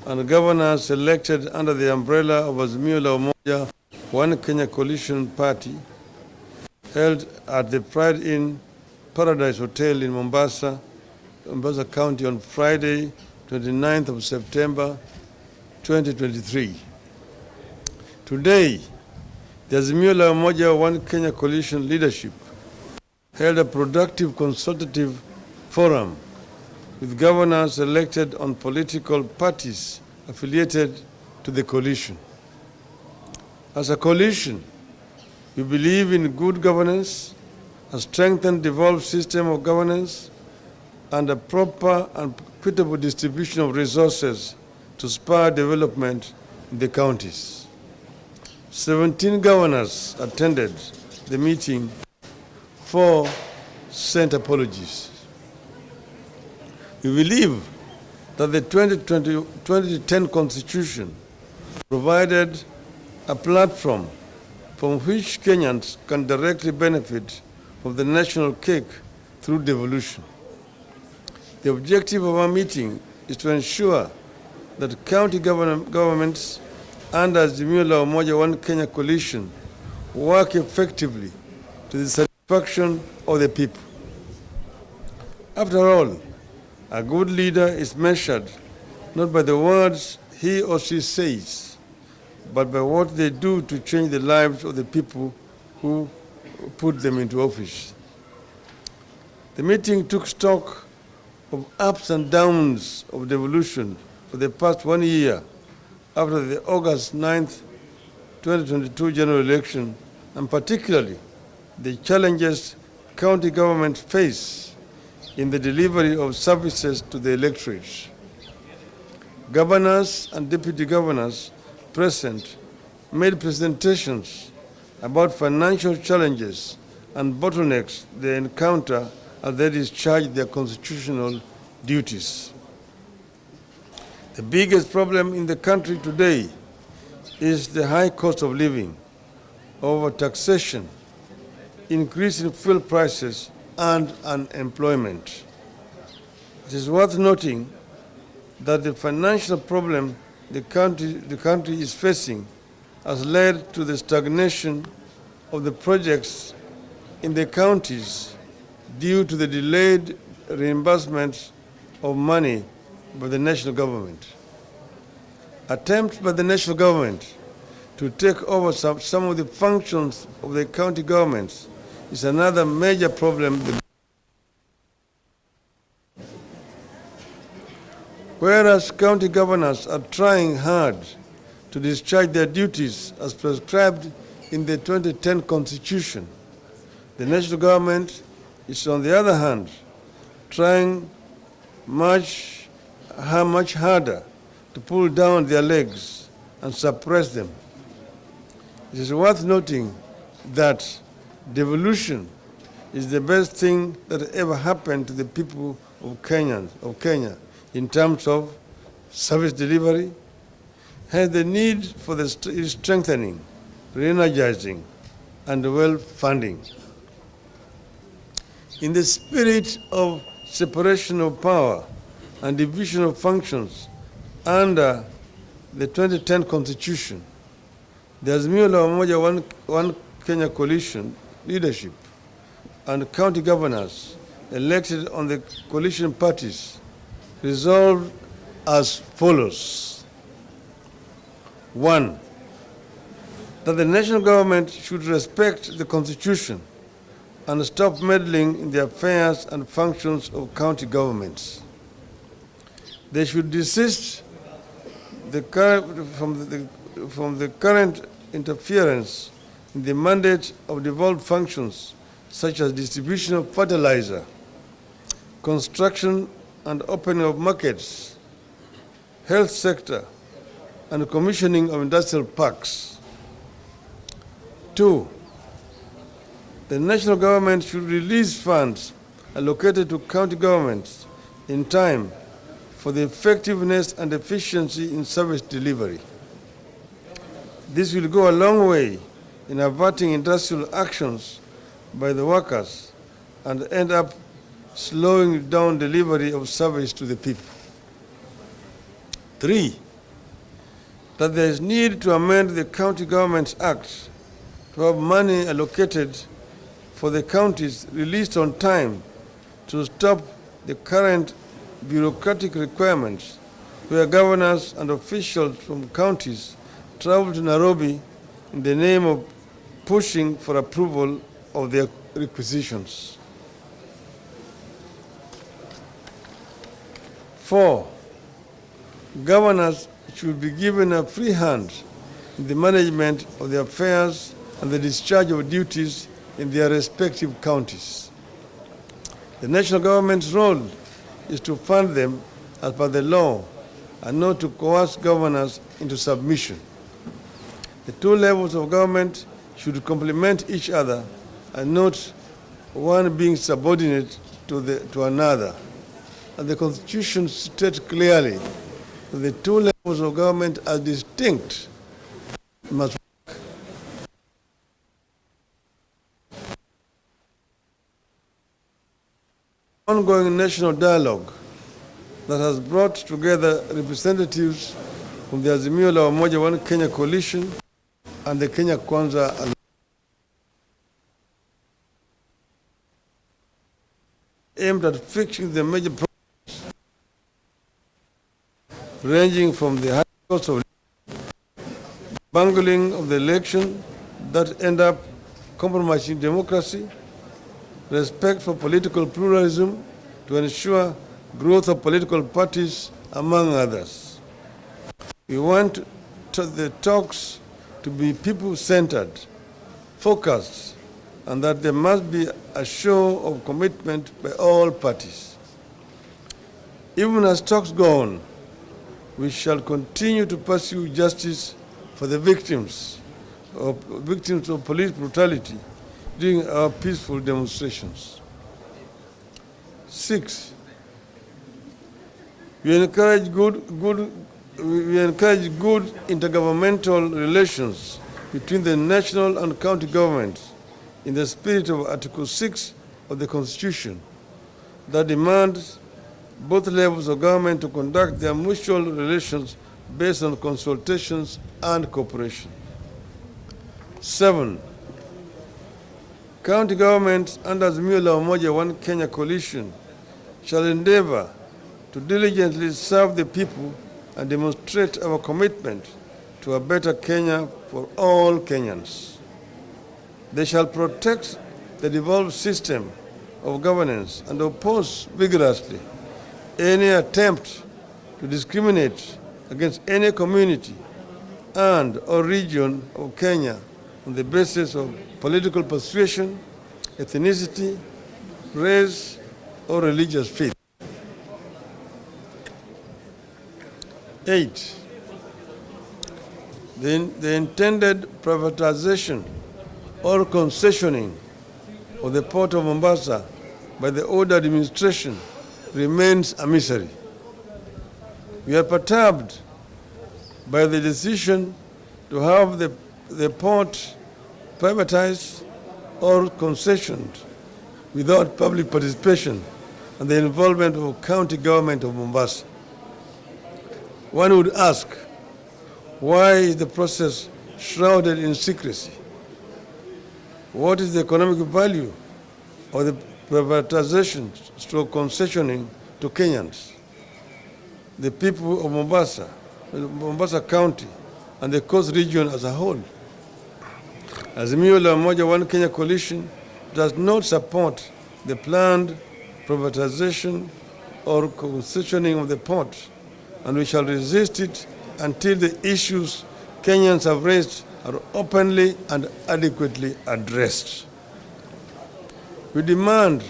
and governors elected under the umbrella of Azimio One Kenya Coalition Party held at the Pride Inn Paradise Hotel in Mombasa, Mombasa County on Friday, 29th of September 2023. Today, the Azimio One Kenya Coalition leadership held a productive consultative forum with governors elected on political parties affiliated to the coalition. As a coalition, we believe in good governance, a strengthened, devolved system of governance, and a proper and equitable distribution of resources to spur development in the counties. 17 governors attended the meeting. 4 sent apologies. We believe that the 2010 Constitution provided a platform from which Kenyans can directly benefit from the national cake through devolution. The objective of our meeting is to ensure that county governments under Azimio One Kenya Coalition work effectively to the satisfaction of the people. After all, a good leader is measured not by the words he or she says, but by what they do to change the lives of the people who put them into office. The meeting took stock of ups and downs of devolution for the past 1 year after the August 9th, 2022 general election, and particularly the challenges county governments face in the delivery of services to the electorate. Governors and deputy governors present made presentations about financial challenges and bottlenecks they encounter as they discharge their constitutional duties. The biggest problem in the country today is the high cost of living, over taxation, increase in fuel prices, and unemployment. It is worth noting that the financial problem the country is facing has led to the stagnation of the projects in the counties due to the delayed reimbursement of money by the national government. Attempts by the national government to take over some of the functions of the county governments is another major problem. Whereas county governors are trying hard to discharge their duties as prescribed in the 2010 Constitution, the national government is, on the other hand, trying much harder to pull down their legs and suppress them. It is worth noting that devolution is the best thing that ever happened to the people of Kenya in terms of service delivery, hence the need for the strengthening, re-energizing, and well-funding. In the spirit of separation of power and division of functions under the 2010 Constitution, the Azimio One Kenya Coalition leadership and county governors elected on the coalition parties resolved as follows. 1, that the national government should respect the Constitution and stop meddling in the affairs and functions of county governments. They should desist from the current interference in the mandate of devolved functions such as distribution of fertilizer, construction and opening of markets, health sector, and commissioning of industrial parks. 2, the national government should release funds allocated to county governments in time for the effectiveness and efficiency in service delivery. This will go a long way in averting industrial actions by the workers and end up slowing down delivery of service to the people. 3, that there is need to amend the County Governments Act to have money allocated for the counties released on time to stop the current bureaucratic requirements where governors and officials from counties travel to Nairobi in the name of pushing for approval of their requisitions. 4, governors should be given a free hand in the management of their affairs and the discharge of duties in their respective counties. The national government's role is to fund them as per the law and not to coerce governors into submission. The two levels of government should complement each other and not one being subordinate to another. And the Constitution states clearly that the two levels of government are distinct must work. Ongoing national dialogue that has brought together representatives from the Azimio la Umoja One Kenya coalition and the Kenya Kwanza Alliance, aimed at fixing the major problems ranging from the high cost of bungling of the election that end up compromising democracy, respect for political pluralism to ensure growth of political parties, among others. We want the talks to be people-centered, focused, and that there must be a show of commitment by all parties. Even as talks go on, we shall continue to pursue justice for the victims of police brutality during our peaceful demonstrations. 6, we encourage good intergovernmental relations between the national and county governments in the spirit of Article 6 of the Constitution that demands both levels of government to conduct their mutual relations based on consultations and cooperation. 7, county governments under Azimio la Umoja One Kenya coalition shall endeavor to diligently serve the people and demonstrate our commitment to a better Kenya for all Kenyans. They shall protect the devolved system of governance and oppose vigorously any attempt to discriminate against any community and or region of Kenya on the basis of political persuasion, ethnicity, race, or religious faith. 8, the intended privatization or concessioning of the port of Mombasa by the old administration remains a mystery. We are perturbed by the decision to have the port privatized or concessioned without public participation and the involvement of county government of Mombasa. One would ask, why is the process shrouded in secrecy? What is the economic value of the privatization stroke concessioning to Kenyans, the people of Mombasa County, and the coast region as a whole? Azimio la Umoja One Kenya coalition does not support the planned privatization or concessioning of the port, and we shall resist it until the issues Kenyans have raised are openly and adequately addressed. We demand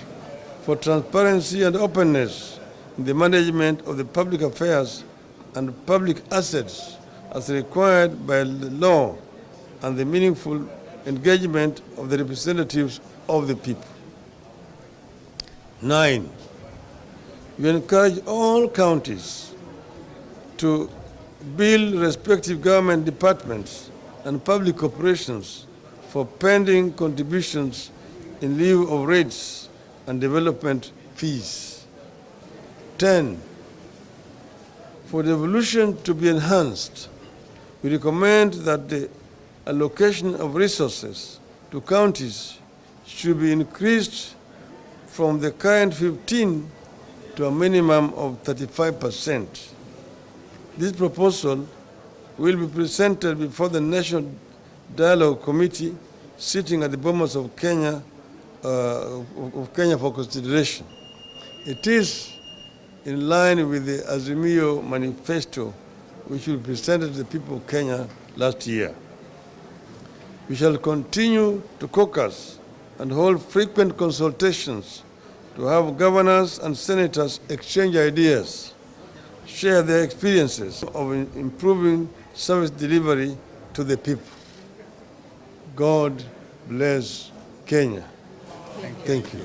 for transparency and openness in the management of the public affairs and public assets as required by the law and the meaningful engagement of the representatives of the people. 9, we encourage all counties to build respective government departments and public corporations for pending contributions in lieu of rates and development fees. 10, for devolution to be enhanced, We recommend that the allocation of resources to counties should be increased from the current 15 to a minimum of 35%. This proposal will be presented before the National Dialogue Committee sitting at the Bomas of Kenya for consideration. It is in line with the Azimio manifesto which we presented to the people of Kenya last year. We shall continue to caucus and hold frequent consultations to have governors and senators exchange ideas, share their experiences of improving service delivery to the people. God bless Kenya. Thank you.